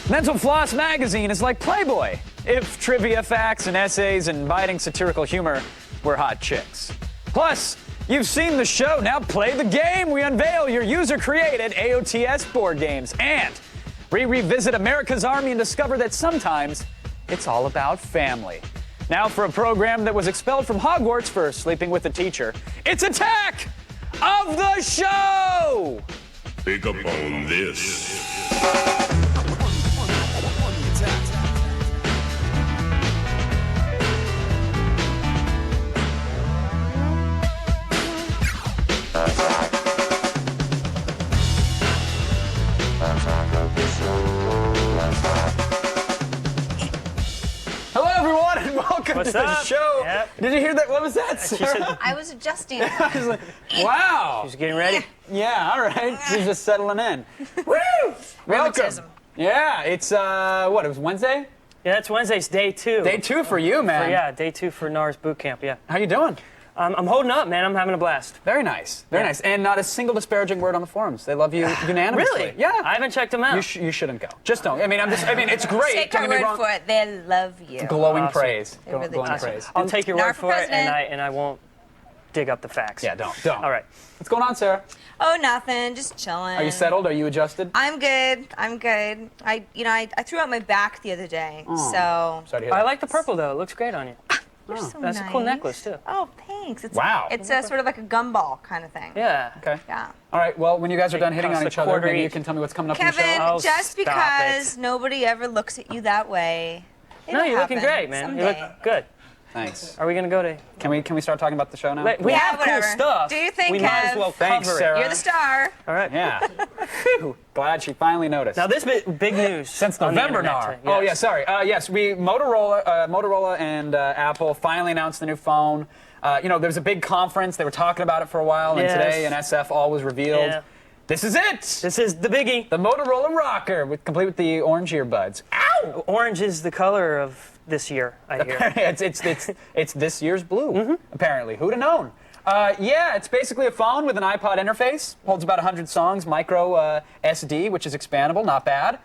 Mental Floss magazine is like Playboy, if trivia facts and essays and biting satirical humor were hot chicks. Plus, you've seen the show, now play the game. We unveil your user-created AOTS board games and revisit America's Army and discover that sometimes it's all about family. Now for a program that was expelled from Hogwarts for sleeping with a teacher, it's Attack of the Show! Pick up on this. Hello, everyone, and welcome to the show. Yep. Did you hear that? What was that, Sarah? I was adjusting. I was like, wow. She's getting ready. Yeah, all right. She's just settling in. Woo! Welcome. Rheumatism. Yeah, it's, what, it was Wednesday? Yeah, it's Wednesday's day 2. Day 2 for you, man. Yeah, day 2 for NARS boot camp, yeah. How you doing? I'm holding up, man. I'm having a blast. Very nice. Very nice. And not a single disparaging word on the forums. They love you unanimously. Really? Yeah. I haven't checked them out. You shouldn't go. Just don't. I mean, it's great. Take Don't our get me word wrong. for it. They love you. Glowing Awesome. praise. They really Glowing do. praise. I'll take your NAR word for for it, president. and I won't dig up the facts. Yeah, don't. All right. What's going on, Sarah? Oh, nothing. Just chilling. Are you settled? Are you adjusted? I'm good. I'm good. I threw out my back the other day, so. Sorry to hear I that. like the purple, though. It looks great on you. You're so That's nice. a cool necklace, too. Oh, thanks. It's, Wow. It's a, sort of like a gumball kind of thing. Yeah. Okay. Yeah. All right, well, when you guys are done hitting costs on a each other, quarter maybe you each. can tell me what's coming up Kevin, in the show. Oh, just stop because it. nobody ever looks at you that way. No, it'll you're looking happen great, man. someday. You look good. Thanks. Are we going to go to... Can we start talking about the show now? We Yeah, have whatever. cool stuff. Do you think, we might as Kev? well Thanks, cover Sarah. it. You're the star. All right. Yeah. Phew. Glad she finally noticed. Now, this big news. Since on the November, internet NAR. today. Oh, yeah, Yes. sorry. Yes, Motorola and Apple finally announced the new phone. There was a big conference. They were talking about it for a while, and Yes. today in SF all was revealed. Yeah. This is it! This is the biggie. The Motorola Rocker, complete with the orange earbuds. Ow! Orange is the color of this year, I hear. it's this year's blue, apparently. Who'd have known? Yeah, it's basically a phone with an iPod interface. Holds about 100 songs, micro SD, which is expandable, not bad.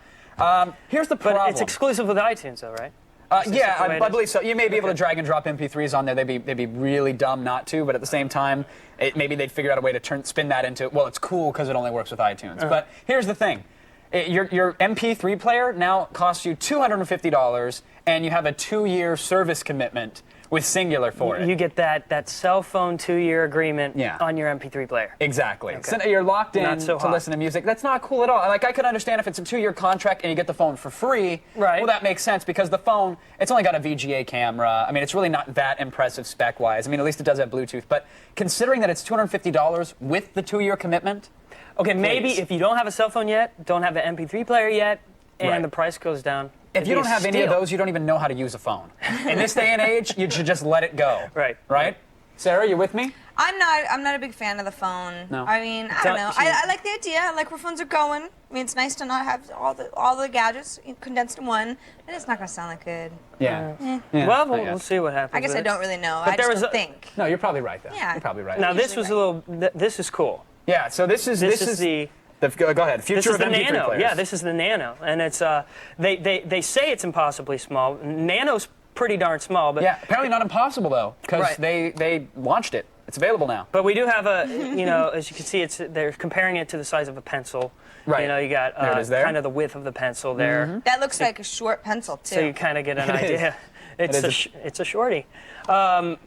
Here's the problem. But it's exclusive with iTunes, though, right? Yeah, the way it I is? believe so. You may be able to drag and drop MP3s on there. They'd be really dumb not to, but at the same time, maybe they'd figure out a way to spin that into, well, it's cool because it only works with iTunes. But here's the thing. Your MP3 player now costs you $250, and you have a 2-year service commitment with Singular for it. You get that cell phone 2-year agreement Yeah. on your MP3 player. Exactly. Okay. So you're locked in Not so to hot. listen to music. That's not cool at all. Like, I could understand if it's a 2-year contract and you get the phone for free. Right. Well, that makes sense because the phone, it's only got a VGA camera. I mean, it's really not that impressive spec-wise. I mean, at least it does have Bluetooth. But considering that it's $250 with the 2-year commitment, Okay, maybe Please. if you don't have a cell phone yet, don't have the MP3 player yet, and Right. the price goes down. if it'd you be don't a have any of steal. those, you don't even know how to use a phone. In this day and age, you should just let it go. Right. Right? Sarah, you with me? I'm not a big fan of the phone. No. I mean, I don't know. She- I like the idea. I like where phones are going. I mean, it's nice to not have all the gadgets condensed in one, but it's not going to sound that good. Yeah. Well, I we'll guess. see what happens. I guess with I it. don't really know. But I there just was don't a- think. No, you're probably right, though. Yeah. You're probably right. Now, this Usually was a little. This is cool. Yeah, so this is the. go ahead. Future This is of the MP3 Nano. players. Yeah, this is the Nano, and it's they say it's impossibly small. Nano's pretty darn small, but Yeah, apparently not impossible though, because Right. they launched it. It's available now. But we do have a, as you can see, they're comparing it to the size of a pencil. Right. You got There it is there. kind of the width of the pencil there, That looks like a short pencil, too. so you kind of get an It is. idea. It's is it's a shorty, and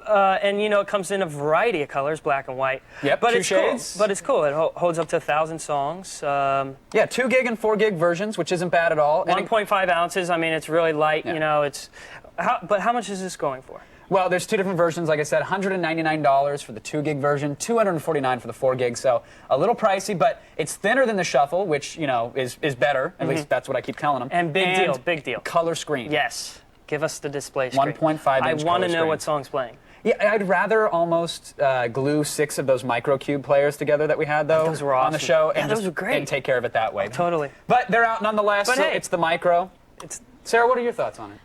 it comes in a variety of colors, black and white. Yep, but two it's shades. cool. But it's cool. It holds up to 1,000 songs. Yeah, 2 gig and 4 gig versions, which isn't bad at all. And 1.5 ounces. I mean, it's really light. Yeah. But how much is this going for? well, there's 2 different versions. Like I said, $199 for the 2 gig version, $249 for the 4 gig. So a little pricey, but it's thinner than the Shuffle, which is better. At least that's what I keep telling them. And big deal. Color screen. Yes. Give us the display screen. 1.5 I inch want color to know screen. what song's playing. Yeah, I'd rather almost glue 6 of those microcube players together that we had, though, Those were on the awesome. show, Yeah, and those just were great. and take care of it that way. Totally. But they're out nonetheless. But so hey. it's the micro. Sarah, what are your thoughts on it?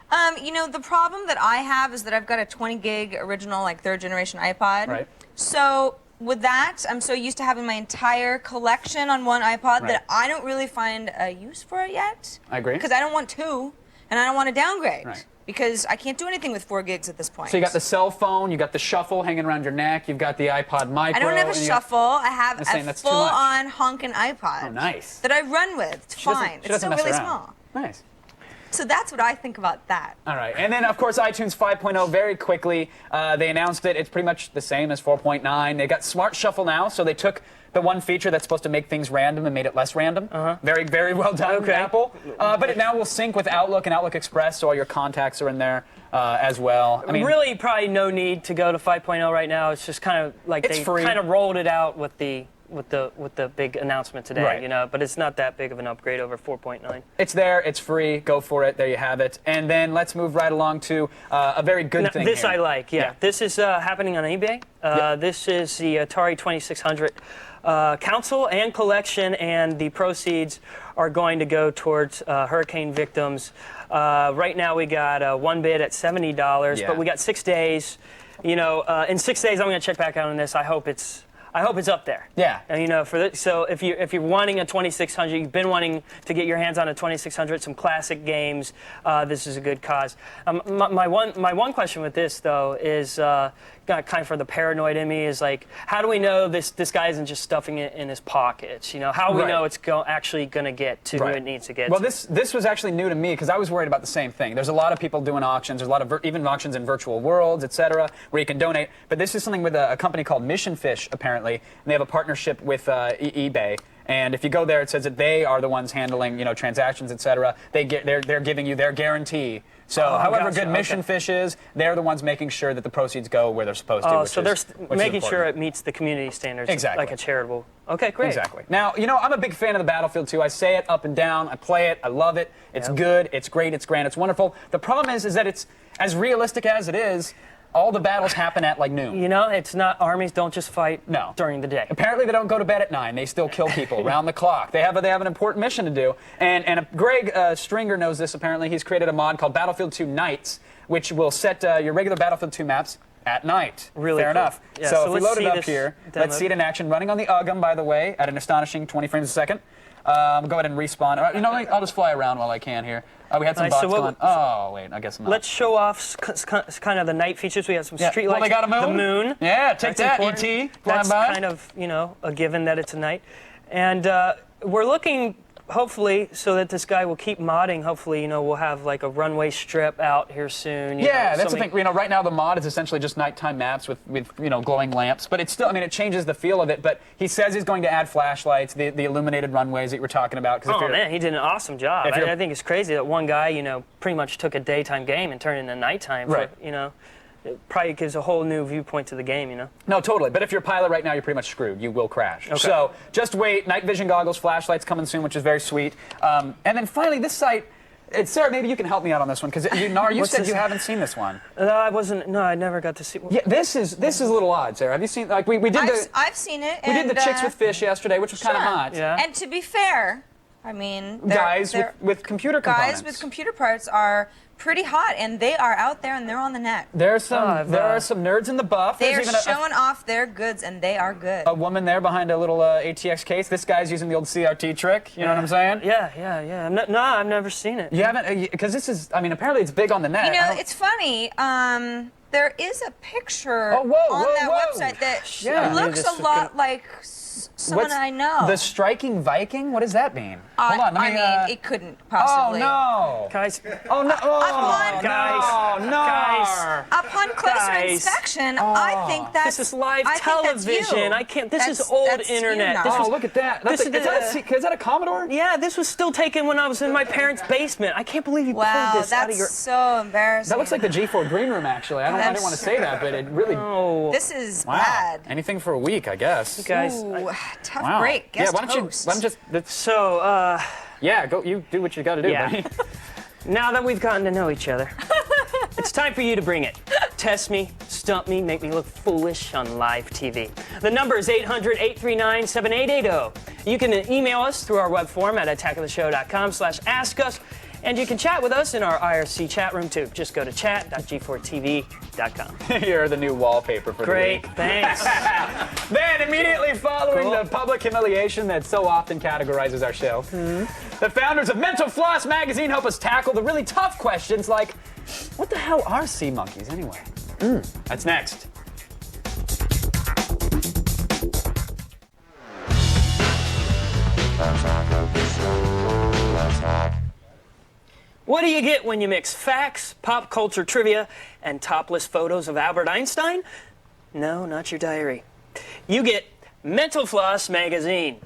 The problem that I have is that I've got a 20 gig original, like 3rd generation iPod. Right. So with that, I'm so used to having my entire collection on one iPod Right. that I don't really find a use for it yet. I agree. Because I don't want two, and I don't want to downgrade. Right. Because I can't do anything with 4 gigs at this point. So you got the cell phone, you got the shuffle hanging around your neck, you've got the iPod Micro. I don't have a and you got- shuffle. I have I'm saying a that's too much. full-on honkin' iPod. Oh, nice. That I run with. It's She doesn't- fine. she It's doesn't still mess really around. small. Nice. So that's what I think about that. All right, and then of course iTunes 5.0 very quickly. They announced it. It's pretty much the same as 4.9. They got Smart Shuffle now, so they took the one feature that's supposed to make things random and made it less random. Very, very well done, Okay. Apple. But it now will sync with Outlook and Outlook Express, so all your contacts are in there as well. I mean, really, probably no need to go to 5.0 right now. It's just kind of like It's they free. kind of rolled it out with the big announcement today, Right. you know. But it's not that big of an upgrade over 4.9. it's there. It's free. Go for it. There you have it. And then let's move right along to a very good Now, thing this here. I like, yeah. This is happening on eBay. This is the Atari 2600 council and collection, and the proceeds are going to go towards hurricane victims. Right now we got one bid at $70, Yeah. but we got 6 days. You know, in 6 days I'm going to check back out on this. I hope it's up there. Yeah. And, you know, so if you're wanting a 2600, you've been wanting to get your hands on a 2600, some classic games, this is a good cause. My one question with this though is kind of for the paranoid in me is like, how do we know this guy isn't just stuffing it in his pockets? You know, how do we Right. know it's actually going to get to who it needs to get Well, to? this was actually new to me because I was worried about the same thing. There's a lot of people doing auctions. There's a lot of even auctions in virtual worlds, etc., where you can donate. But this is something with a company called Mission Fish, apparently, and they have a partnership with eBay. And if you go there, it says that they are the ones handling, you know, transactions, etc. They're giving you their guarantee. So, however gotcha, good Mission Fish is, they're the ones making sure that the proceeds go where they're supposed to. Oh, which so is- they're which is making sure important. it meets the community standards, Exactly. like a charitable. Okay, great. Exactly. Now, you know, I'm a big fan of the Battlefield 2. I say it up and down. I play it. I love it. It's good. It's great. It's grand. It's wonderful. The problem is that it's as realistic as it is. All the battles happen at like noon. You know, it's not armies don't just fight No. during the day. Apparently, they don't go to bed at 9. They still kill people around the clock. They have an important mission to do. And Greg Stringer knows this. Apparently, he's created a mod called Battlefield 2 Nights, which will set your regular Battlefield 2 maps at night. Really Fair cool. enough. Yeah, so so if we let's load it see up this here, demo. let's see it in action, running on the UGM, by the way, at an astonishing 20 frames a second. Go ahead and respawn. You know, I'll just fly around while I can here. We had some Nice, bots so what- going. Oh, wait, I guess not. Let's show off kind of the night features. We have some street Well, lights. they got a moon? The moon. Yeah, take That's that, important. ET. Flying That's by. kind of, you know, a given that it's a night. And we're looking, hopefully, so that this guy will keep modding. Hopefully, you know, we'll have like a runway strip out here soon. You know, Yeah, that's the something- thing. You know, right now the mod is essentially just nighttime maps with you know glowing lamps, but it's still. I mean, it changes the feel of it. But he says he's going to add flashlights, the illuminated runways that you were talking about. 'cause if Oh you're- man, he did an awesome job. If you're- I think it's crazy that one guy, you know, pretty much took a daytime game and turned it into nighttime. Right. You know, it probably gives a whole new viewpoint to the game. You know. No, totally. But if you're a pilot right now, you're pretty much screwed. You will crash. Okay. So just wait. Night vision goggles, flashlights coming soon, which is very sweet. And then finally, this site. Sarah, maybe you can help me out on this one because you What's said this? you haven't seen this one. No, I wasn't. No, I never got to see. Yeah, this is a little odd, Sarah. Have you seen? Like we did I've seen it. we did the and, chicks with fish yesterday, which was kind of sure. hot. Yeah. And to be fair, I mean, Guys with computer components. guys with computer parts are pretty hot, and they are out there and they're on the net. There are some I've, there are some nerds in the buff. They There's are even showing off their goods, and they are good. a woman there behind a little ATX case. This guy's using the old CRT trick. You know what I'm saying? Yeah. No, I've never seen it. You haven't, because this is. I mean, apparently it's big on the net. You I know, don't- it's funny. There is a picture Oh, whoa, on whoa, that whoa. website that Yeah. I knew looks this a was lot gonna- like someone What's I know. The striking Viking. What does that mean? Hold on. Let I me. mean, it couldn't oh possibly. no. Guys, Oh no. Oh, Upon- Guys. no. Guys. Upon closer Guys. inspection, I think that's this is live I think that's television. you. I can't. This is That's- old that's you internet. now. This Oh, was, look at that. this Is that a Commodore? yeah, this was still taken when I was in my parents' basement. I can't believe you Wow, pulled this out that's of your. so embarrassing. That looks like the G4 green room, actually. I didn't want to say that, but it really. Oh, This is Wow. bad. Anything for a week, I guess. guys. Ooh, tough Wow. break. Guest yeah. Why don't you? host. Let me just. So, Yeah. Go. You do what you got to do, Yeah. buddy. now that we've gotten to know each other, it's time for you to bring it. Test me, stump me, make me look foolish on live TV. The number is 800-839-7880. You can email us through our web form at attackoftheshow.com/ask us. And you can chat with us in our IRC chat room, too. Just go to chat.g4tv.com. You're the new wallpaper for Great, the week. thanks. Then, immediately following Cool. the public humiliation that so often categorizes our show, the founders of Mental Floss magazine help us tackle the really tough questions like, what the hell are sea monkeys anyway? That's next. What do you get when you mix facts, pop culture trivia, and topless photos of Albert Einstein? No, not your diary. You get Mental Floss magazine.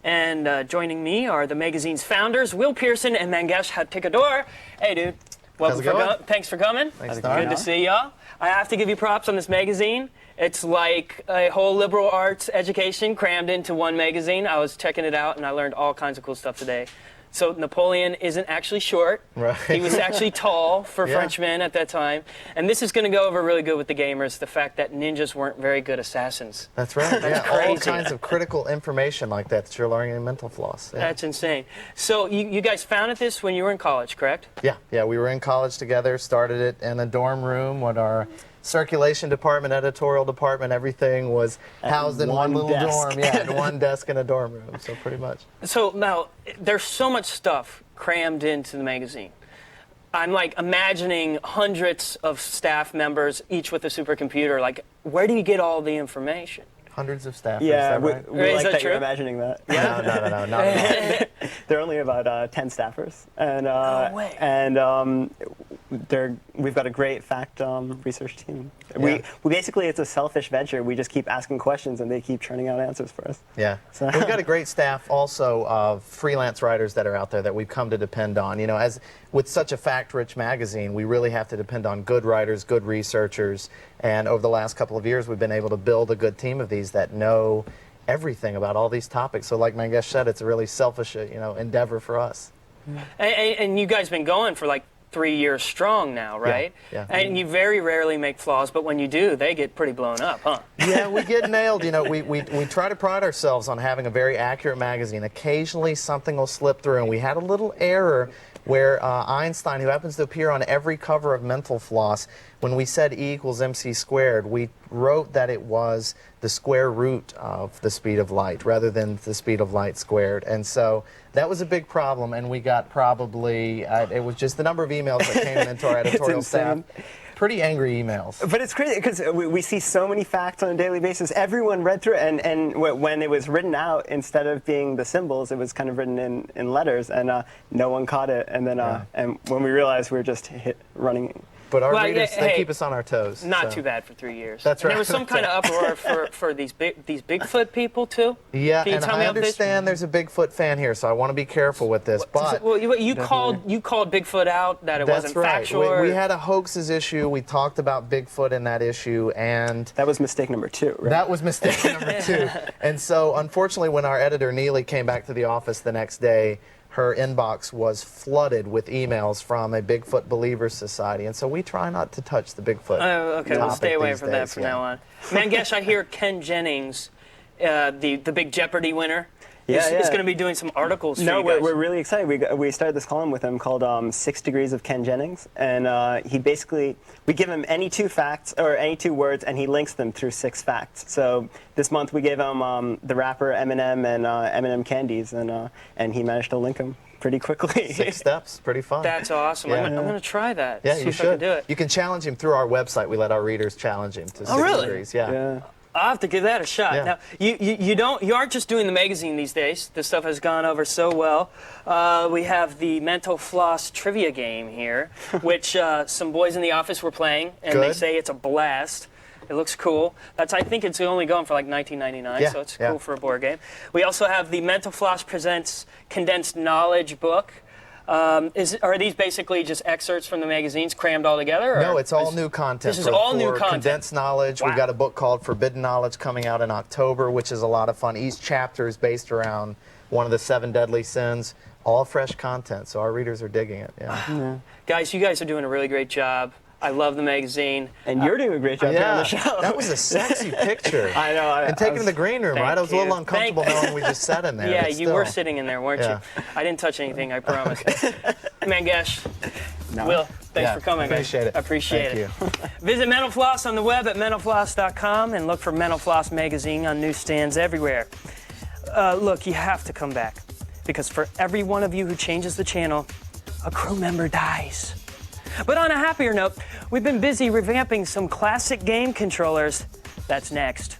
And joining me are the magazine's founders, Will Pearson and Mangesh Hattikudur. Hey, dude. How's it going? Thanks for coming. Thanks, Good to see y'all. I have to give you props on this magazine. It's like a whole liberal arts education crammed into one magazine. I was checking it out, and I learned all kinds of cool stuff today. So Napoleon isn't actually short. Right. He was actually tall for Yeah. Frenchmen at that time. And this is going to go over really good with the gamers, the fact that ninjas weren't very good assassins. That's right. That's All crazy. kinds of critical information like that you're learning in Mental Floss. Yeah. That's insane. So you guys founded this when you were in college, correct? Yeah, we were in college together, started it in a dorm room when our circulation department, editorial department, everything was housed in one little dorm. Yeah, and one desk in a dorm room, so pretty much. So now, there's so much stuff crammed into the magazine. I'm like imagining hundreds of staff members, each with a supercomputer. Like, where do you get all the information? Hundreds of staffers, Yeah, is that right? we Is like that that true? you're imagining that. No, not at all. There are only about 10 staffers, and No way. we've got a great fact research team. Yeah. We basically, it's a selfish venture. We just keep asking questions, and they keep churning out answers for us. Yeah. So- We've got a great staff also of freelance writers that are out there that we've come to depend on. You know, as with such a fact-rich magazine, we really have to depend on good writers, good researchers, and over the last couple of years, we've been able to build a good team of these that know everything about all these topics. So like Mangesh said, it's a really selfish, endeavor for us. And you guys been going for like 3 years strong now, right? Yeah. And you very rarely make flaws, but when you do, they get pretty blown up, huh? Yeah, we get nailed. You know, we try to pride ourselves on having a very accurate magazine. Occasionally something will slip through, and we had a little error where Einstein, who happens to appear on every cover of Mental Floss, when we said E equals mc squared, we wrote that it was the square root of the speed of light rather than the speed of light squared. And so that was a big problem, and we got probably, it was just the number of emails that came into our editorial staff. insane. Pretty angry emails. But it's crazy because we see so many facts on a daily basis. Everyone read through it, and when it was written out, instead of being the symbols, it was kind of written in letters, and no one caught it. And then, and when we realized, we were just running. But our Well, readers, yeah, they hey, keep us on our toes. Not so. too bad for 3 years. That's And right. there was some kind of uproar for these Bigfoot people too. Yeah, Can you and tell me I about this? understand there's a Bigfoot fan here, so I want to be careful with this. But Well, you called Bigfoot out that it that's wasn't right. factual. or- We had a hoaxes issue. We talked about Bigfoot in that issue, and That was mistake number 2, right? that was mistake number 2. And so, unfortunately, when our editor Neely came back to the office the next day, her inbox was flooded with emails from a Bigfoot Believers Society, and so we try not to touch the Bigfoot. Oh, okay, we'll topic stay away these from that days, from yeah. now on. Mangesh, I hear Ken Jennings, the big Jeopardy winner, Yeah, is yeah. going to be doing some articles No, for you guys. we're really excited. We started this column with him called 6 Degrees of Ken Jennings, and we give him any 2 facts or any 2 words, and he links them through 6 facts. So this month we gave him the rapper Eminem and Eminem candies, and he managed to link them pretty quickly. 6 steps, pretty fun. That's awesome. Yeah. I'm going to try that. Yeah, see you if I can should. do it. You can challenge him through our website. We let our readers challenge him to 6 really? degrees. Yeah. Yeah. I'll have to give that a shot. Yeah. Now, you aren't just doing the magazine these days. This stuff has gone over so well. We have the Mental Floss trivia game here, which some boys in the office were playing, and they Good. say it's a blast. It looks cool. I think it's only going for like $19.99, Yeah, so it's yeah. cool for a board game. We also have the Mental Floss Presents Condensed Knowledge book. Are these basically just excerpts from the magazines crammed all together? Or No, it's all new content. This is all new for content. Condensed knowledge. Wow. We've got a book called Forbidden Knowledge coming out in October, which is a lot of fun. Each chapter is based around one of the 7 deadly sins. All fresh content, so our readers are digging it. Yeah. Guys, you guys are doing a really great job. I love the magazine. And you're doing a great job here on the show. That was a sexy picture. I know. And taking the green room, right? I was a little you. uncomfortable knowing we just sat in there. Yeah, but you still. were sitting in there, weren't Yeah. you? I didn't touch anything, I promise. Mangesh, Will, thanks Yeah, for coming. appreciate it. I appreciate Thank it. Visit Mental Floss on the web at mentalfloss.com and look for Mental Floss magazine on newsstands everywhere. Look, you have to come back because for every one of you who changes the channel, a crew member dies. But on a happier note, we've been busy revamping some classic game controllers. That's next.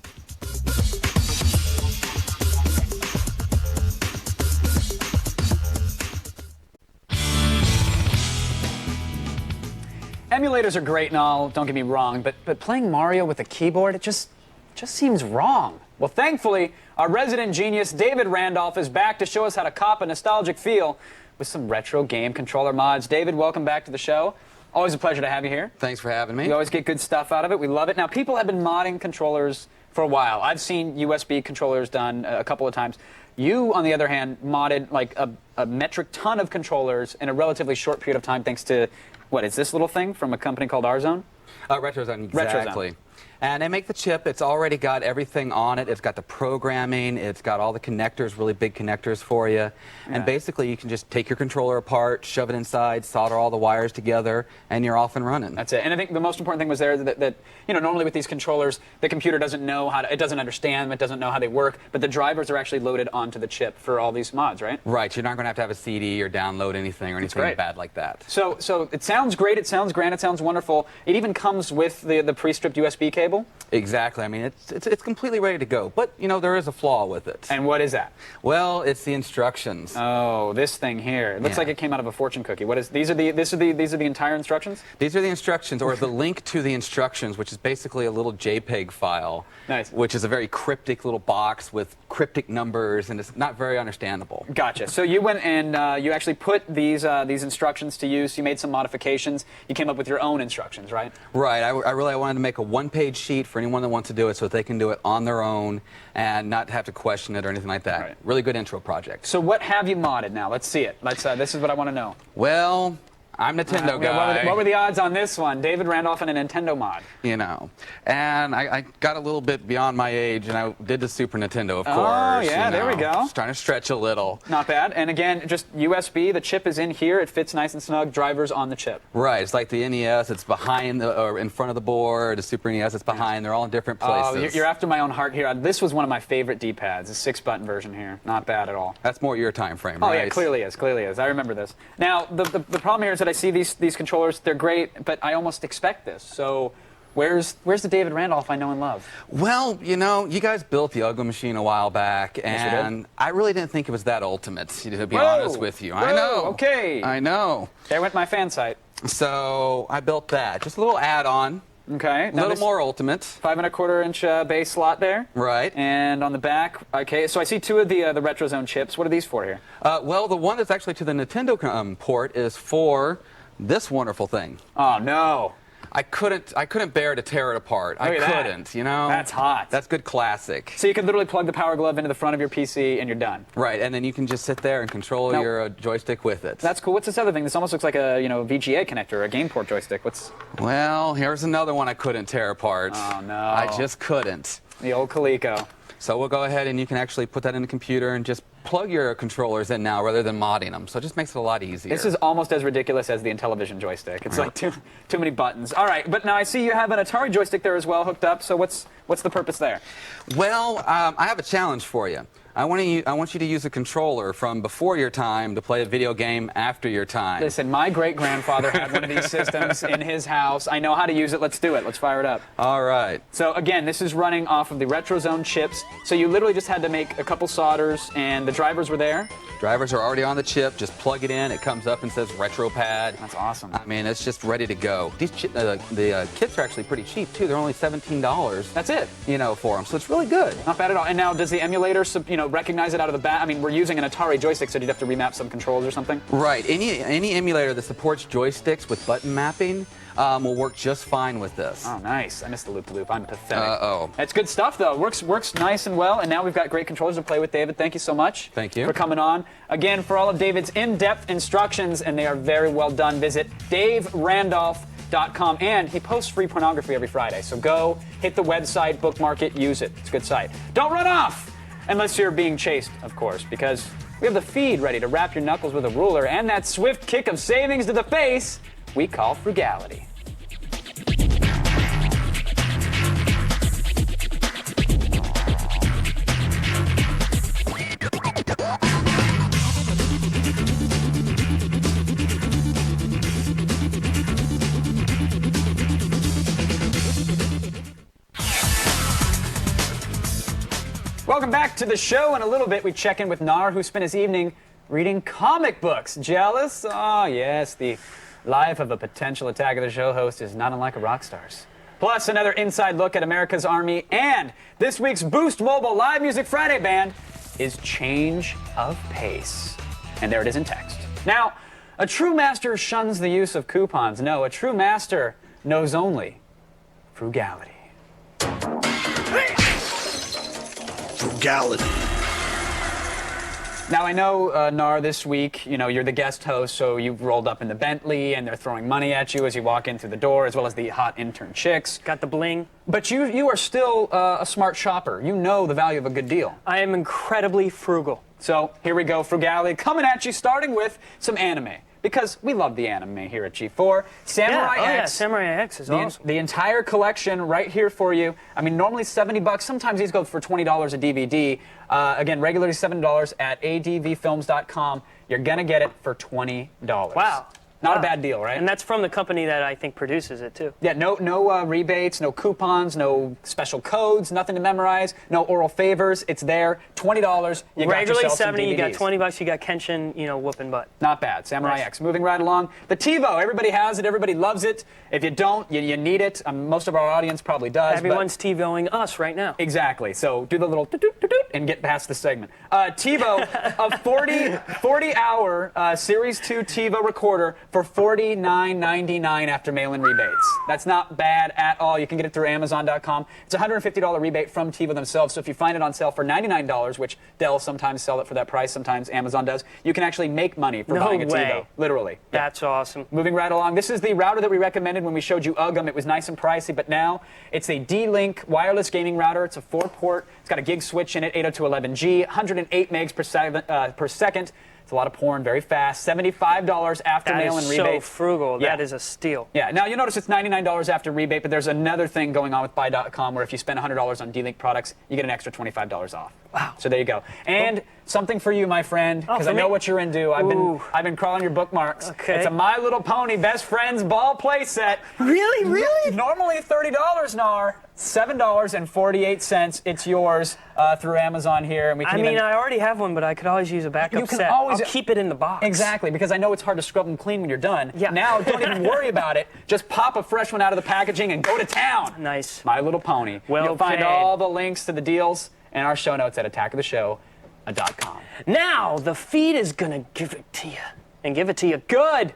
Emulators are great and all, don't get me wrong, but playing Mario with a keyboard, it just seems wrong. Well, thankfully, our resident genius, David Randolph, is back to show us how to cop a nostalgic feel with some retro game controller mods. David, welcome back to the show. Always a pleasure to have you here. Thanks for having me. We always get good stuff out of it. We love it. Now, people have been modding controllers for a while. I've seen USB controllers done a couple of times. You, on the other hand, modded like a metric ton of controllers in a relatively short period of time thanks to, what is this little thing from a company called RetroZone? RetroZone, exactly. RetroZone. And they make the chip. It's already got everything on it. It's got the programming. It's got all the connectors, really big connectors for you. And basically, you can just take your controller apart, shove it inside, solder all the wires together, and you're off and running. That's it. And I think the most important thing was there that you know, normally with these controllers, the computer doesn't know how to, it doesn't understand them, it doesn't know how they work, but the drivers are actually loaded onto the chip for all these mods, right? Right. You're not going to have a CD or download anything or anything bad like that. So it sounds great, it sounds grand, it sounds wonderful. It even comes with the pre-stripped USB cable. Exactly. I mean, it's completely ready to go. But, you know, there is a flaw with it. And what is that? Well, it's the instructions. Oh, this thing here. It looks like it came out of a fortune cookie. What is these are the entire instructions? These are the instructions, or the link to the instructions, which is basically a little JPEG file. Nice. Which is a very cryptic little box with cryptic numbers, and it's not very understandable. Gotcha. So you went and you actually put these instructions to use. You made some modifications. You came up with your own instructions, right? Right. I really wanted to make a one-page sheet for anyone that wants to do it so that they can do it on their own and not have to question it or anything like that. Right. Really good intro project. So what have you modded now? Let's see it. This is what I want to know. Well, I'm Nintendo guy. What were the odds on this one? David Randolph and a Nintendo mod. You know, and I got a little bit beyond my age, and I did the Super Nintendo, of course. Oh, yeah, you know, there we go. Just trying to stretch a little. Not bad. And again, just USB. The chip is in here. It fits nice and snug. Drivers on the chip. Right. It's like the NES. It's behind or in front of the board. The Super NES. It's behind. They're all in different places. Oh, you're after my own heart here. This was one of my favorite D-pads. The 6-button version here. Not bad at all. That's more your time frame, Oh right? yeah, it clearly is. Clearly is. I remember this. Now the problem here is that I see these controllers. They're great, but I almost expect this. So where's the David Randolph I know and love? Well, you know, you guys built the Ugly Machine a while back, Yes, we and I really didn't think it was that ultimate, to be Whoa! honest with you. I Whoa, know. okay. I know. There went my fan site. So I built that. Just a little add-on. Okay. A little more ultimate. 5 1/4 inch base slot there. Right. And on the back, okay, so I see 2 of the RetroZone chips. What are these for here? Well, the one that's actually to the Nintendo port is for this wonderful thing. Oh, no. I couldn't bear to tear it apart. Look I at that. couldn't, you know? That's hot. That's good classic. So you can literally plug the Power Glove into the front of your PC and you're done. Right, and then you can just sit there and control Now- your joystick with it. That's cool. What's this other thing? This almost looks like a VGA connector, a game port joystick. What's Well, here's another one I couldn't tear apart. Oh, no. I just couldn't. the old Coleco? So we'll go ahead and you can actually put that in the computer and just plug your controllers in now rather than modding them. So it just makes it a lot easier. This is almost as ridiculous as the Intellivision joystick. It's like too many buttons. All right, but now I see you have an Atari joystick there as well hooked up. So what's the purpose there? Well, I have a challenge for you. I want you to use a controller from before your time to play a video game after your time. Listen, my great-grandfather had one of these systems in his house. I know how to use it. Let's do it. Let's fire it up. All right. So again, this is running off of the RetroZone chips. So you literally just had to make a couple solders, and the drivers were there. Drivers are already on the chip. Just plug it in. It comes up and says RetroPad. That's awesome. I mean, it's just ready to go. These the kits are actually pretty cheap too. They're only $17. That's it. You know, for them. So it's really good. Not bad at all. And now, does the emulator, recognize it out of the bat? I mean, we're using an Atari joystick, so do you have to remap some controls or something? Right. Any emulator that supports joysticks with button mapping will work just fine with this. Oh, nice. I missed the loop-to-loop. I'm pathetic. Uh-oh. It's good stuff, though. Works nice and well, and now we've got great controllers to play with, David. Thank you so much. Thank you. For coming on. Again, for all of David's in-depth instructions, and they are very well done, visit RetroZone.com, and he posts free pornography every Friday. So go, hit the website, bookmark it, use it. It's a good site. Don't run off! Unless you're being chased, of course, because we have the feed ready to wrap your knuckles with a ruler and that swift kick of savings to the face we call frugality. Welcome back to the show. In a little bit, we check in with Nar, who spent his evening reading comic books. Jealous? Oh, yes. The life of a potential Attack of the Show host is not unlike a rock star's. Plus, another inside look at America's Army, and this week's Boost Mobile Live Music Friday band is Change of Pace. And there it is in text. Now, a true master shuns the use of coupons. No, a true master knows only frugality. Frugality. Now, I know, Nar, this week, you're the guest host, so you've rolled up in the Bentley, and they're throwing money at you as you walk in through the door, as well as the hot intern chicks. Got the bling. But you are still a smart shopper. You know the value of a good deal. I am incredibly frugal. So here we go, frugality, coming at you, starting with some anime. Because we love the anime here at G4. Samurai X. Yeah, Samurai X is awesome. The entire collection right here for you. I mean, normally $70. Sometimes these go for $20 a DVD. Again, regularly $7 at advfilms.com. You're going to get it for $20. Wow. Not a bad deal, right? And that's from the company that I think produces it, too. Yeah, no rebates, no coupons, no special codes, nothing to memorize, no oral favors. It's there. $20. You got Regularly yourself some $70, you got DVDs. $20, you got Kenshin, whooping butt. Not bad. Samurai Nice. X. Moving right along. The TiVo. Everybody has it. Everybody loves it. If you don't, you need it. Most of our audience probably does. Everyone's TiVoing us right now. Exactly. So do the little doot-doot-doot-doot and get past the segment. TiVo, a 40-hour Series 2 TiVo recorder for $49.99 after mail-in rebates. That's not bad at all. You can get it through Amazon.com. It's a $150 rebate from TiVo themselves. So if you find it on sale for $99, which Dell sometimes sell it for that price, sometimes Amazon does, you can actually make money for buying a TiVo. Literally. That's awesome. Moving right along. This is the router that we recommended when we showed you UGM. It was nice and pricey, but now it's a D-Link wireless gaming router. It's a 4-port. It's got a gig switch in it, 802.11g, 108 megs per second. It's a lot of porn, very fast. $75 after mail-in rebate. That is so frugal. Yeah. That is a steal. Yeah. Now, you'll notice it's $99 after rebate, but there's another thing going on with Buy.com where if you spend $100 on D-Link products, you get an extra $25 off. Wow. So there you go. And something for you, my friend, because I know what you're into. I've been crawling your bookmarks. Okay. It's a My Little Pony Best Friends ball play set. Really? Really? Normally $30, Nar. $7.48. It's yours through Amazon here, and we can I already have one, but I could always use a backup You can set. always- I'll keep it in the box. Exactly, because I know it's hard to scrub them clean when you're done. Yeah. Now, don't even worry about it. Just pop a fresh one out of the packaging and go to town. Nice. My Little Pony. Well You'll find played. all the links to the deals in our show notes at attackoftheshow.com. Now, the feed is going to give it to you. And give it to you good.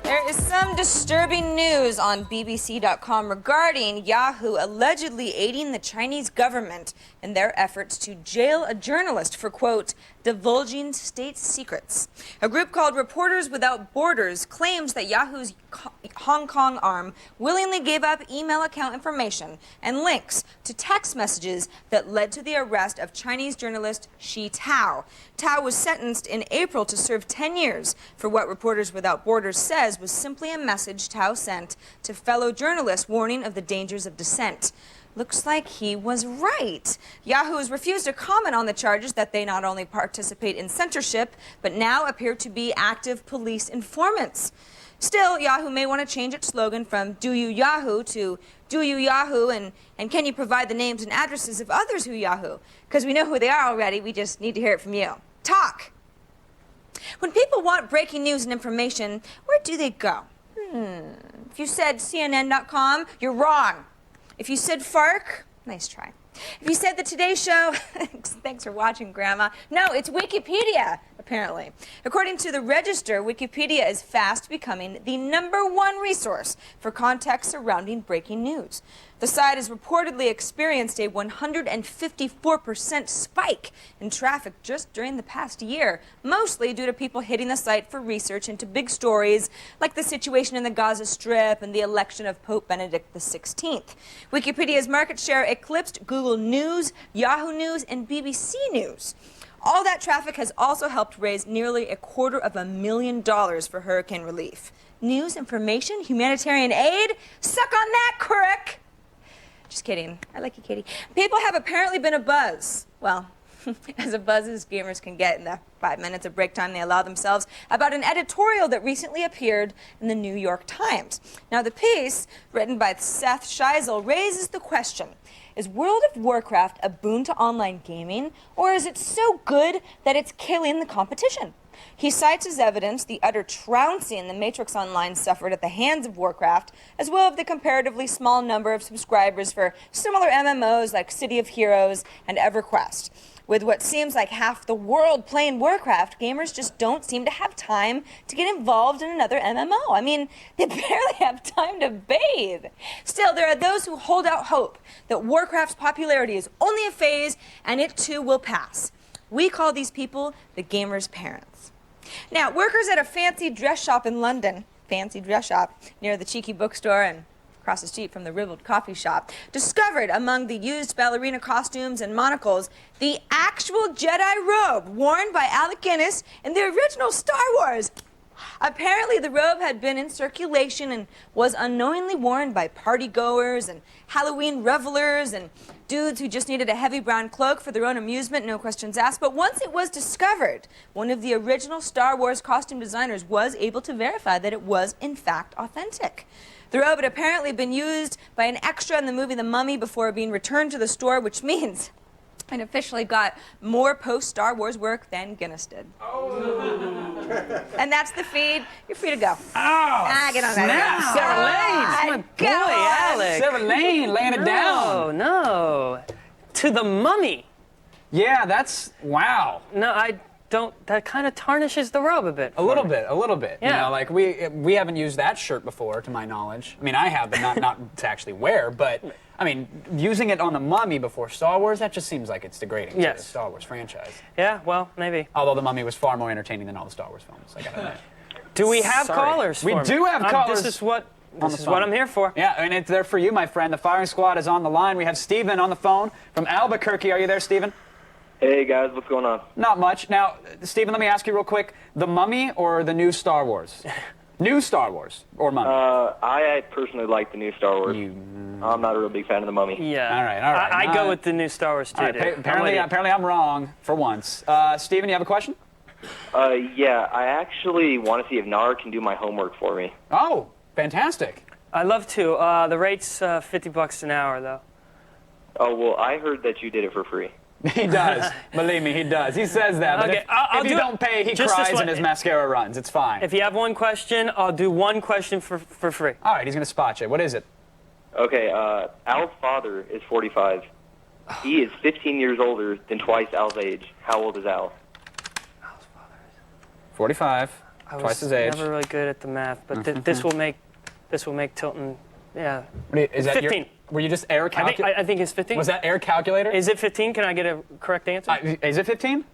There is some disturbing news on BBC.com regarding Yahoo allegedly aiding the Chinese government in their efforts to jail a journalist for, quote, divulging state secrets. A group called Reporters Without Borders claims that Yahoo's Hong Kong arm willingly gave up email account information and links to text messages that led to the arrest of Chinese journalist Shi Tao. Tao was sentenced in April to serve 10 years for what Reporters Without Borders says was simply a message Tao sent to fellow journalists warning of the dangers of dissent. Looks like he was right. Yahoo has refused to comment on the charges that they not only participate in censorship, but now appear to be active police informants. Still, Yahoo may want to change its slogan from Do You Yahoo to Do You Yahoo, and can you provide the names and addresses of others who Yahoo? Because we know who they are already, we just need to hear it from you. Talk! When people want breaking news and information, where do they go? If you said CNN.com, you're wrong. If you said FARC, nice try. If you said the Today Show, thanks for watching, Grandma. No, it's Wikipedia. The apparently. According to the Register, Wikipedia is fast becoming the #1 resource for context surrounding breaking news. The site has reportedly experienced a 154% spike in traffic just during the past year, mostly due to people hitting the site for research into big stories like the situation in the Gaza Strip and the election of Pope Benedict XVI. Wikipedia's market share eclipsed Google News, Yahoo News, and BBC News. All that traffic has also helped raise nearly $250,000 for hurricane relief. News, information, humanitarian aid? Suck on that, Crick! Just kidding. I like you, Katie. People have apparently been abuzz. Well, as abuzz as gamers can get in the 5 minutes of break time they allow themselves about an editorial that recently appeared in the New York Times. Now, the piece, written by Seth Scheisel, raises the question: is World of Warcraft a boon to online gaming, or is it so good that it's killing the competition? He cites as evidence the utter trouncing the Matrix Online suffered at the hands of Warcraft, as well as the comparatively small number of subscribers for similar MMOs like City of Heroes and EverQuest. With what seems like half the world playing Warcraft, gamers just don't seem to have time to get involved in another MMO. I mean, they barely have time to bathe. Still, there are those who hold out hope that Warcraft's popularity is only a phase and it too will pass. We call these people the gamers' parents. Now, workers at a fancy dress shop in London, near the cheeky bookstore and across the street from the Ribbled coffee shop, discovered among the used ballerina costumes and monocles the actual Jedi robe worn by Alec Guinness in the original Star Wars. Apparently, the robe had been in circulation and was unknowingly worn by partygoers and Halloween revelers and dudes who just needed a heavy brown cloak for their own amusement, no questions asked. But once it was discovered, one of the original Star Wars costume designers was able to verify that it was, in fact, authentic. The robe had apparently been used by an extra in the movie The Mummy before being returned to the store, which means it officially got more post-Star Wars work than Guinness did. And that's the feed. You're free to go. Get on that. Sarah Lane, my boy, Alex. Sarah Lane, laying it down. No. To the Mummy. Yeah, that's, wow. No, I don't. That kind of tarnishes the robe a bit. A little bit. Yeah. You know, like we haven't used that shirt before, to my knowledge. I mean, I have, but not to actually wear. But I mean, using it on the Mummy before Star Wars, that just seems like it's degrading to the Star Wars franchise. Yeah, well, maybe. Although the Mummy was far more entertaining than all the Star Wars films, I gotta admit. Do we have callers? We do have callers. This is what I'm here for. Yeah, and it's there for you, my friend. The firing squad is on the line. We have Steven on the phone from Albuquerque. Are you there, Steven? Hey guys, what's going on? Not much. Now, Steven, let me ask you real quick. The Mummy or the new Star Wars? New Star Wars or Mummy? I personally like the new Star Wars. I'm not a real big fan of the Mummy. Yeah. All right. I go with the new Star Wars too. Right, apparently I'm wrong for once. Steven, you have a question? Yeah, I actually want to see if Nar can do my homework for me. Oh, fantastic. I'd love to. The rate's $50 an hour, though. Oh, well, I heard that you did it for free. He does. Believe me, he does. He says that. But Okay, if you don't pay, he cries and his mascara runs. It's fine. If you have one question, I'll do one question for free. All right, he's going to spot you. What is it? Okay, Al's father is 45. He is 15 years older than twice Al's age. How old is Al? 45. Twice his age. I was never really good at the math, but this will make Tilton, yeah. Is that 15. Were you just air calculating? I think it's 15. Was that air calculator? Is it 15? Can I get a correct answer? Is it 15?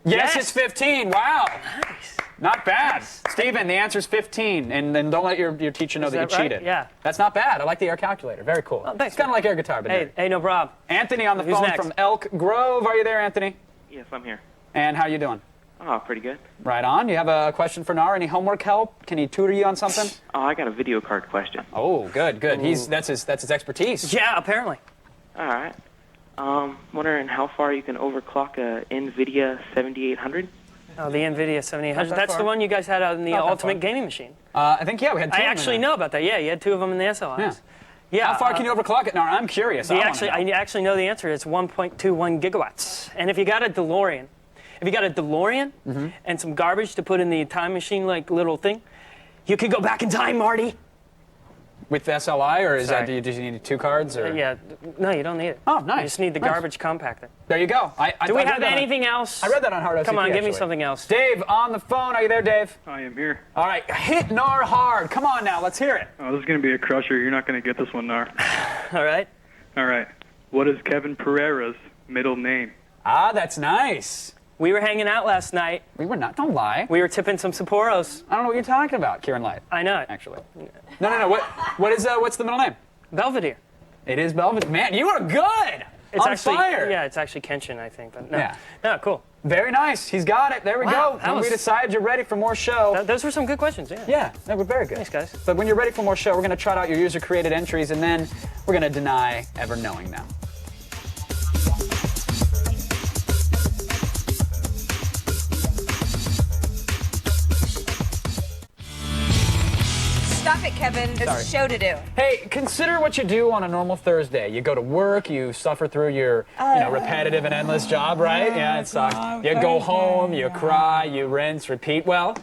Yes, it's 15. Wow. Nice. Not bad. Steven, the answer's 15. And then don't let your teacher know that you cheated. Yeah. That's not bad. I like the air calculator. Very cool. Oh, thanks. It's kind of like air guitar, but Hey, no problem. Anthony on the Who's phone next? from Elk Grove. Are you there, Anthony? Yes, I'm here. And how you doing? Oh, pretty good. Right on. You have a question for Nar? Any homework help? Can he tutor you on something? Oh, I got a video card question. Oh, good. That's his expertise. Yeah, apparently. All right. Wondering how far you can overclock a NVIDIA 7800? Oh, the NVIDIA 7800. that That's far. the one you guys had out in the Not that Ultimate far. Gaming Machine. I think, we had two I of them actually in know about that. Yeah, you had two of them in the SLIs. Yeah. Yeah. How far can you overclock it, Nar? I'm curious. I actually know the answer. It's 1.21 gigawatts. And if you got a DeLorean, and some garbage to put in the time machine, like little thing, you could go back in time, Marty. With SLI, or is Sorry. that, do you need 2 cards? Or? Yeah. No, you don't need it. Oh, nice. You just need the Nice. garbage compactor. There you go. Do we I read have that on- anything else? I read that on Hard Come OCP, on, give me actually. something else. Dave, on the phone. Are you there, Dave? I am here. All right, hit Nar hard. Come on now, let's hear it. Oh, this is going to be a crusher. You're not going to get this one, Nar. All right. All right. What is Kevin Pereira's middle name? Ah, that's nice. We were hanging out last night. We were not. Don't lie. We were tipping some Sapporos. I don't know what you're talking about, Kieran Light. I know it. Actually. No. What's the middle name? Belvedere. It is Belvedere. Man, you are good. It's on actually fire. Yeah, it's actually Kenshin, I think. But no. Yeah. No, cool. Very nice. He's got it. There we Wow, go. that When we was- decide you're ready for more show. Those were some good questions. Yeah. Yeah, that were very good. Thanks, guys. But when you're ready for more show, we're going to trot out your user-created entries, and then we're going to deny ever knowing them. Stop it, Kevin. There's a show to do. Hey, consider what you do on a normal Thursday. You go to work, you suffer through your repetitive and endless job, right? Yeah, it sucks. You go home, you cry, you rinse, repeat. Well,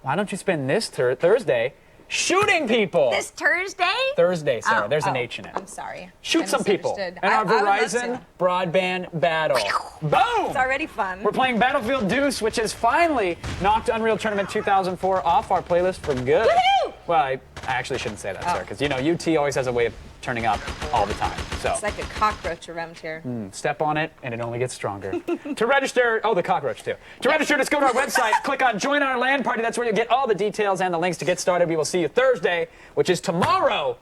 why don't you spend this Thursday shooting people? This Thursday? Thursday, Sarah. Oh, There's an oh, H in it. I'm sorry. Shoot I some people in misunderstood. our I would love Verizon to. broadband battle. Boom! It's already fun. We're playing Battlefield Deuce, which has finally knocked Unreal Tournament 2004 off our playlist for good. Woohoo! Well, I actually shouldn't say that, Sarah, because UT always has a way of turning up all the time. So It's like a cockroach around here. step on it, and it only gets stronger. To register, the cockroach too. To register, just go to our website, click on Join Our LAN Party. That's where you get all the details and the links to get started. We will see you Thursday, which is tomorrow,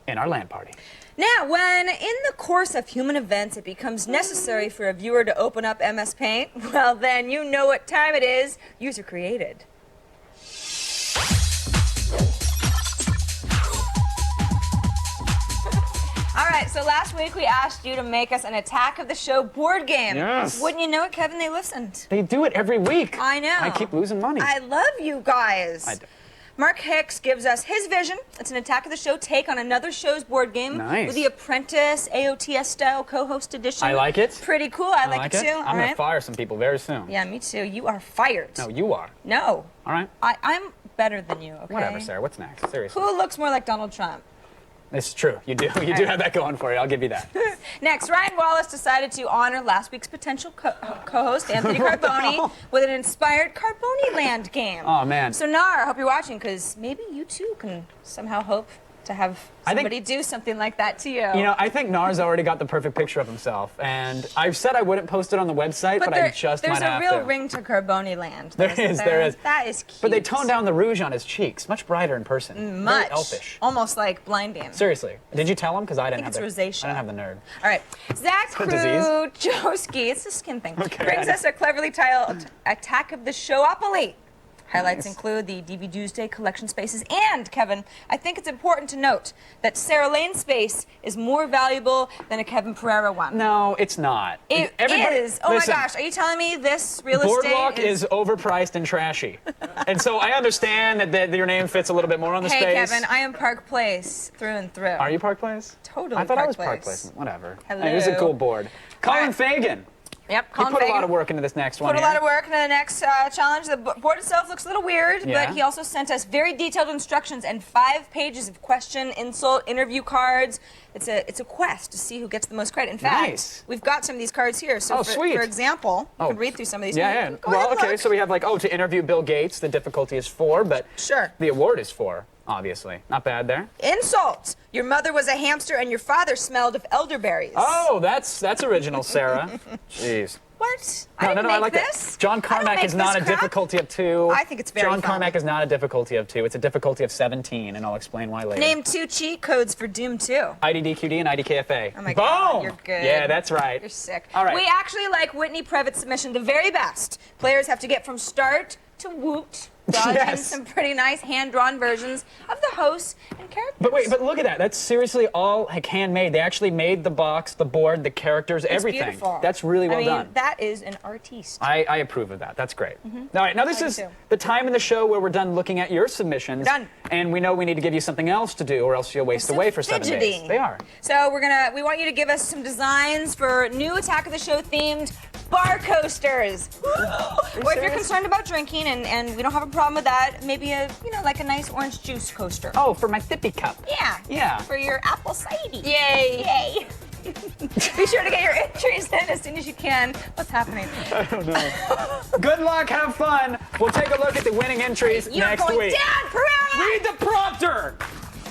in our LAN Party. Now, when in the course of human events it becomes necessary for a viewer to open up MS Paint, well then you know what time it is. User created. All right, so last week we asked you to make us an Attack of the Show board game. Yes. Wouldn't you know it, Kevin? They listened. They do it every week. I know. I keep losing money. I love you guys. I do. Mark Hicks gives us his vision. It's an Attack of the Show take on another show's board game. Nice. With the Apprentice AOTS style co-host edition. I like it. Pretty cool. I like it too. I'm All going to right. fire some people very soon. Yeah, me too. You are fired. No, you are. No. All right. I'm better than you, okay? Whatever, Sarah. What's next? Seriously. Who looks more like Donald Trump? It's true. You do. You do have that going for you. I'll give you that. Next, Ryan Wallace decided to honor last week's potential co-host, Anthony Carboni, with an inspired Carboni Land game. Oh, man. So, Nar, I hope you're watching, because maybe you too can somehow hope to have somebody do something like that to you. I think Nar's already got the perfect picture of himself, and I've said I wouldn't post it on the website, but I just might have to. There's a real ring to Carboni Land. There is. That is cute. But they toned down the rouge on his cheeks. Much brighter in person. Much. Very elfish. Almost like blinding. Seriously. Did you tell him? Because I didn't think have it's the rosacea. I didn't have the nerd. All right. Zach a disease? Krujowski, it's a skin thing, Okay. brings us a cleverly titled Attack of the Showopoly. Highlights include the DV Doomsday collection spaces, and, Kevin, I think it's important to note that Sarah Lane's space is more valuable than a Kevin Pereira one. No, it's not. It Everybody- is. Oh listen, my gosh, are you telling me this real estate Boardwalk is overpriced and trashy. And so I understand that your name fits a little bit more on the Hey, space. Kevin, I am Park Place through and through. Are you Park Place? Totally I thought Park I was Park Place. Place. Whatever. Hello. Hey, it was a cool board. Colin right. Fagan. Yep, He Colin put a Fagan. lot of work into this next one. Put a here. lot of work into the next challenge. The board itself looks a little weird, Yeah. but he also sent us very detailed instructions and 5 pages of question, insult, interview cards. It's a quest to see who gets the most credit. In fact, Nice. we've got some of these cards here. So Oh, sweet. for example, you can read through some of these. Yeah, yeah. Go ahead Well, and okay, look. so we have to interview Bill Gates, the difficulty is 4, but Sure. the award is 4, obviously. Not bad there. Insult. Your mother was a hamster and your father smelled of elderberries. Oh, that's original, Sarah. Jeez. What? No, I didn't I make like this. that. John I don't Carmack make is not this a crap. difficulty of 2. I think it's very John fun. Carmack is not a difficulty of 2. It's a difficulty of 17, and I'll explain why later. Name 2 cheat codes for Doom 2. IDDQD and IDKFA. Oh my Boom! God, you're good. Yeah, that's right. You're sick. All right. We actually like Whitney Previtt's submission the very best. Players have to get from start to woot, dodging Yes. some pretty nice hand-drawn versions of the hosts and characters. But wait, but look at that. That's seriously all handmade. They actually made the box, the board, the characters, It's everything. beautiful. That's really well I mean, done. that is an artiste. I approve of that. That's great. All right, now this I do is too. the time in the show where we're done looking at your submissions. Done. And we know we need to give you something else to do, or else you'll waste So away for 7 fidgety. days. They are. So we want you to give us some designs for new Attack of the Show themed bar coasters. Or if you're concerned about drinking and we don't have a problem with that, maybe like a nice orange juice coaster. Oh, for my sippy cup. Yeah. Yeah. For your apple cider. Yay. Yay. Be sure to get your entries in as soon as you can. What's happening? I don't know. Good luck, have fun. We'll take a look at the winning entries You're next going week. down, Pereira! Read the prompter!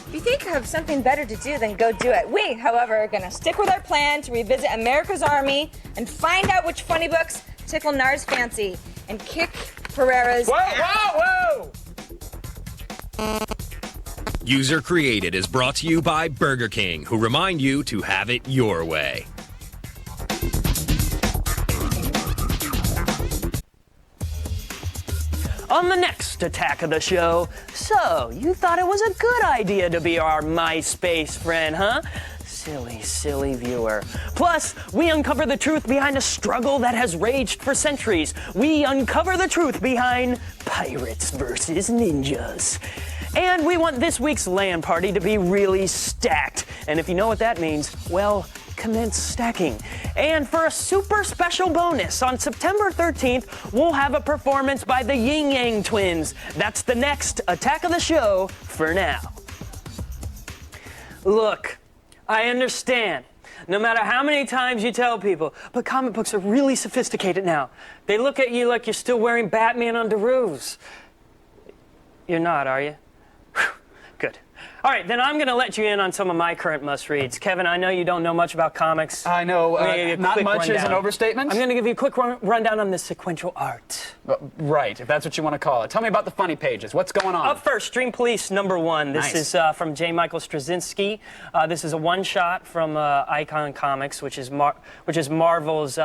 If you think of something better to do, then go do it. We, however, are going to stick with our plan to revisit America's Army and find out which funny books tickle Nar's fancy and kick Pereira's Whoa! User Created is brought to you by Burger King, who remind you to have it your way. On the next attack of the show, so you thought it was a good idea to be our MySpace friend, huh? Silly, silly viewer. Plus, we uncover the truth behind a struggle that has raged for centuries. We uncover the truth behind pirates versus ninjas. And we want this week's LAN party to be really stacked. And if you know what that means, well, commence stacking. And for a super special bonus, on September 13th, we'll have a performance by the Yin Yang Twins. That's the next attack of the show for now. Look, I understand. No matter how many times you tell people, but comic books are really sophisticated now. They look at you like you're still wearing Batman underoos. You're not, are you? Good. All right, then I'm going to let you in on some of my current must-reads. Kevin, I know you don't know much about comics. I know, not much is an overstatement. I'm going to give you a quick rundown on the sequential art. Right, if that's what you want to call it. Tell me about the funny pages. What's going on? Up first, Dream Police #1. This Nice. is from J. Michael Straczynski. This is a one-shot from Icon Comics, which is Marvel's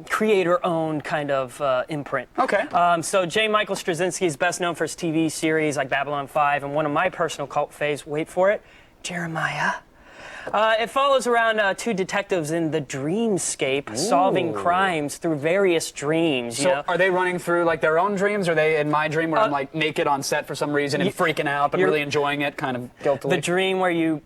creator-owned kind of imprint. Okay. So J. Michael Straczynski is best known for his TV series like Babylon 5, and one of my personal cult faves, wait for it, Jeremiah. It follows around two detectives in the dreamscape solving crimes through various dreams. So are they running through like their own dreams? Or are they in my dream where I'm like naked on set for some reason and freaking out, but really enjoying it, kind of guiltily? The dream where you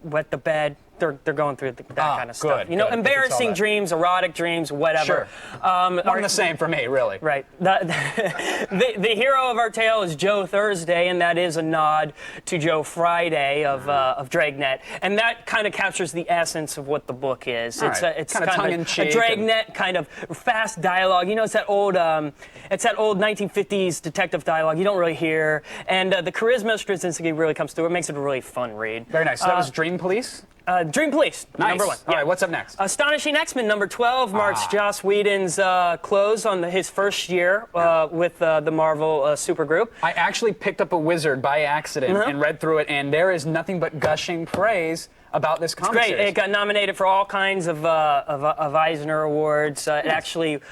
wet the bed. They're going through that kind of stuff. Good, You know, good. embarrassing dreams, erotic dreams, whatever. Sure. One and the same for me, really. Right. The hero of our tale is Joe Thursday, and that is a nod to Joe Friday of Dragnet, and that kind of captures the essence of what the book is. All It's right. it's Kinda kind of tongue-in-cheek a Dragnet kind of fast dialogue. You know, it's that old 1950s detective dialogue you don't really hear, and the charisma of Straczynski really comes through. It makes it a really fun read. Very nice. So that was Dream Police? Dream Police, Nice. #1. All right, what's up next? Astonishing X-Men #12 marks Joss Whedon's close on his first year with the Marvel supergroup. I actually picked up a Wizard by accident and read through it, and there is nothing but gushing praise about this comic Great! series. It got nominated for all kinds of Eisner awards. It actually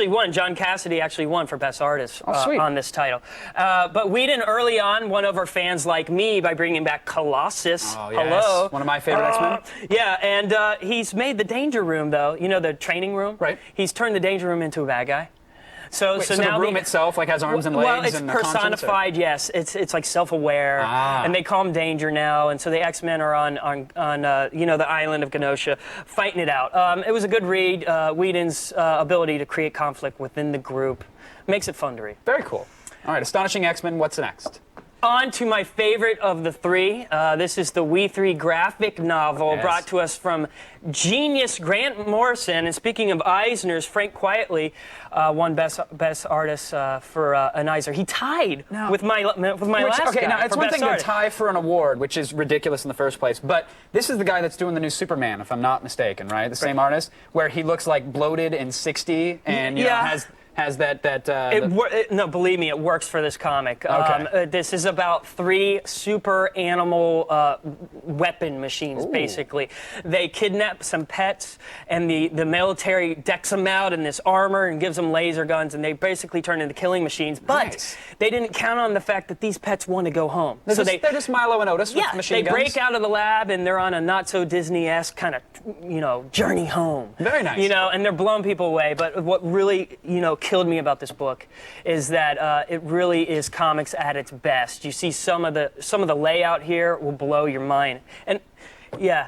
won. John Cassidy actually won for Best Artist on this title. But Whedon early on won over fans like me by bringing back Colossus. Oh, yes. Hello, One of my favorite X-Men. Yeah, and he's made the Danger Room though. You know, the training room. Right. He's turned the Danger Room into a bad guy. So the now room itself like has arms and legs. Well, it's and a conscience, personified. Yes, it's like self-aware, and they call him Danger now. And so the X-Men are on the island of Genosha, fighting it out. It was a good read. Whedon's ability to create conflict within the group makes it fun to read. Very cool. All right, Astonishing X-Men. What's next? On to my favorite of the three. This is the We Three graphic novel brought to us from genius Grant Morrison. And speaking of Eisner's, Frank Quietly won Best Artist for an Eisner. He tied with my last guy. Okay, now it's for one Best thing Artist. to tie for an award, which is ridiculous in the first place, but this is the guy that's doing the new Superman, if I'm not mistaken, right? The same artist, where he looks like bloated and 60 and you know, has no, believe me, it works for this comic. Okay. This is about three super animal weapon machines, basically. They kidnap some pets, and the military decks them out in this armor and gives them laser guns, and they basically turn into killing machines. But they didn't count on the fact that these pets want to go home. They're just Milo and Otis with machine guns. They break out of the lab, and they're on a not-so-Disney-esque kind of, journey home. Very nice. And they're blowing people away. But what really, killed me about this book is that it really is comics at its best. You see some of the layout here will blow your mind. And Yeah.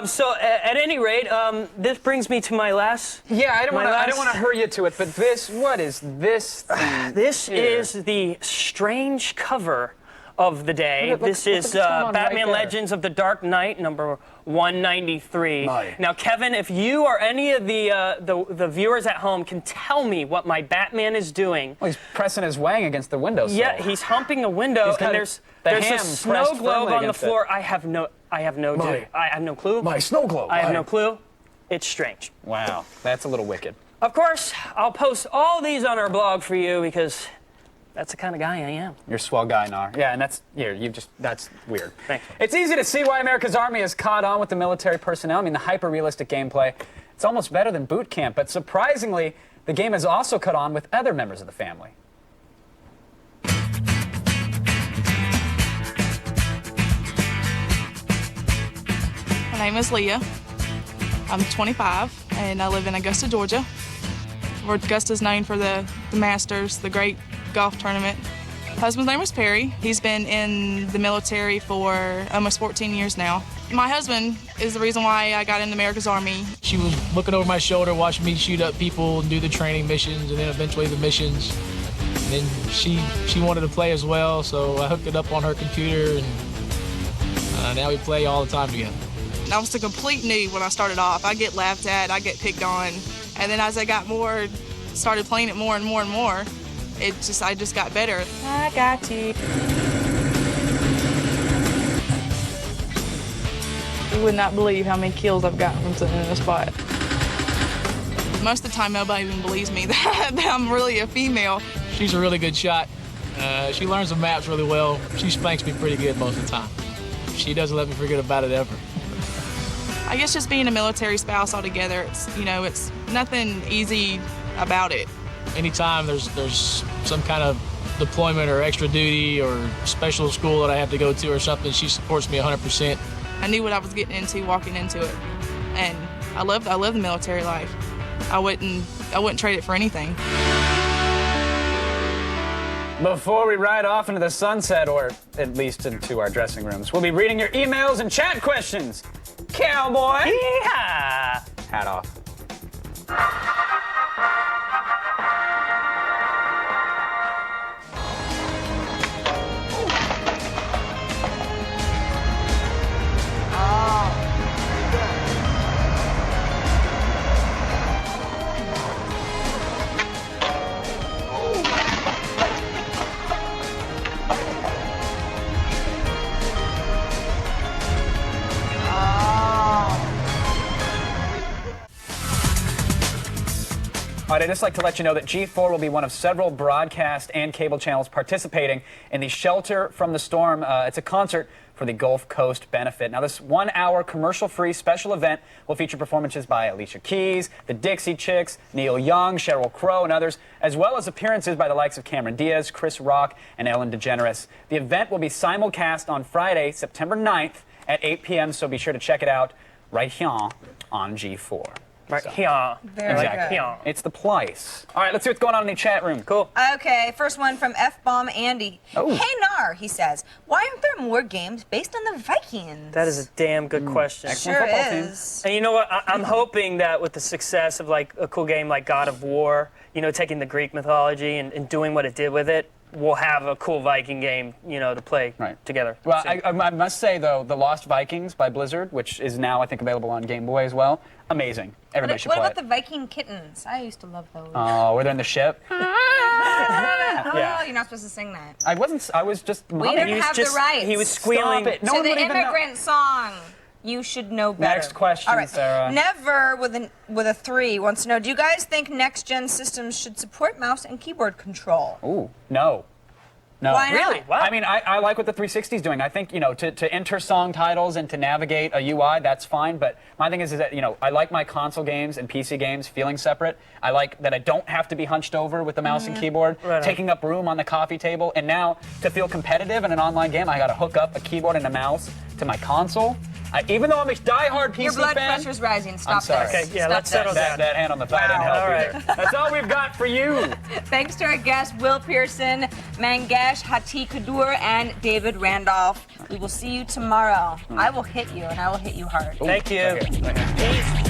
So at any rate, this brings me to my last. Yeah, I don't want to hurry you to it, but what is this thing? This is the strange cover of the day. This is Batman Legends of the Dark Knight, number 193. Now, Kevin, if you or any of the viewers at home can tell me what my Batman is doing. Well, he's pressing his wang against the window. Yeah, he's humping a window, and there's a snow globe on the floor. I have no clue. My snow globe. I have no clue. It's strange. Wow, that's a little wicked. Of course, I'll post all these on our blog for you because that's the kind of guy I am. You're a swell guy, Nar. Yeah, and that's weird. Thanks. It's easy to see why America's Army has caught on with the military personnel. I mean, the hyper-realistic gameplay, it's almost better than boot camp. But surprisingly, the game has also caught on with other members of the family. My name is Leah. I'm 25, and I live in Augusta, Georgia. Augusta's known for the Masters, the great golf tournament. Husband's name is Perry. He's been in the military for almost 14 years now. My husband is the reason why I got into America's Army. She was looking over my shoulder, watching me shoot up people and do the training missions, and then eventually the missions. And then she wanted to play as well, so I hooked it up on her computer, and now we play all the time together. I was a complete noob when I started off. I get laughed at, I get picked on, and then as I got started playing it more and more and more, I just got better. I got you. You would not believe how many kills I've gotten from sitting in a spot. Most of the time, nobody even believes me that I'm really a female. She's a really good shot. She learns the maps really well. She spanks me pretty good most of the time. She doesn't let me forget about it ever. I guess just being a military spouse altogether, it's nothing easy about it. Anytime there's some kind of deployment or extra duty or special school that I have to go to or something, she supports me 100%. I knew what I was getting into walking into it, and I love the military life. I wouldn't trade it for anything. Before we ride off into the sunset, or at least into our dressing rooms, we'll be reading your emails and chat questions. Cowboy! Yeah! Hat off. All right, I'd just like to let you know that G4 will be one of several broadcast and cable channels participating in the Shelter from the Storm. It's a concert for the Gulf Coast benefit. Now, this 1-hour commercial-free special event will feature performances by Alicia Keys, the Dixie Chicks, Neil Young, Sheryl Crow, and others, as well as appearances by the likes of Cameron Diaz, Chris Rock, and Ellen DeGeneres. The event will be simulcast on Friday, September 9th at 8 p.m., so be sure to check it out right here on G4. Right here. Very good. It's the place. All right, let's see what's going on in the chat room. Cool. Okay, first one from F-Bomb Andy. Oh. Hey, Nar, he says, why aren't there more games based on the Vikings? That is a damn good question. Sure is. And you know what? I'm hoping that with the success of like a cool game like God of War, taking the Greek mythology and doing what it did with it, we'll have a cool Viking game, to play together. Well, I must say, though, The Lost Vikings by Blizzard, which is now, I think, available on Game Boy as well, amazing. Everybody should play it. What about the Viking kittens? I used to love those. Oh, were they in the ship? Oh, you're not supposed to sing that. I was just... We didn't have the rights. He was squealing. Stop it. No to one the would even know. immigrant song. You should know better. Next question, All right. Sarah. Never with a 3 wants to know, do you guys think next-gen systems should support mouse and keyboard control? Ooh, no. No. Why not? Really? Wow. I mean, I like what the 360 is doing. I think, to enter song titles and to navigate a UI, that's fine. But my thing is that, I like my console games and PC games feeling separate. I like that I don't have to be hunched over with the mouse and keyboard, taking up room on the coffee table. And now, to feel competitive in an online game, I got to hook up a keyboard and a mouse to my console. Even though I'm a diehard PC Your blood fan, pressure's rising. Stop I'm sorry. this. Okay, yeah, Stop let's settle this. down. That hand on the thigh didn't help All right. either. That's all we've got for you. Thanks to our guests, Will Pearson, Mangesh Hattikudur, and David Randolph. We will see you tomorrow. I will hit you, and I will hit you hard. Thank you. Okay.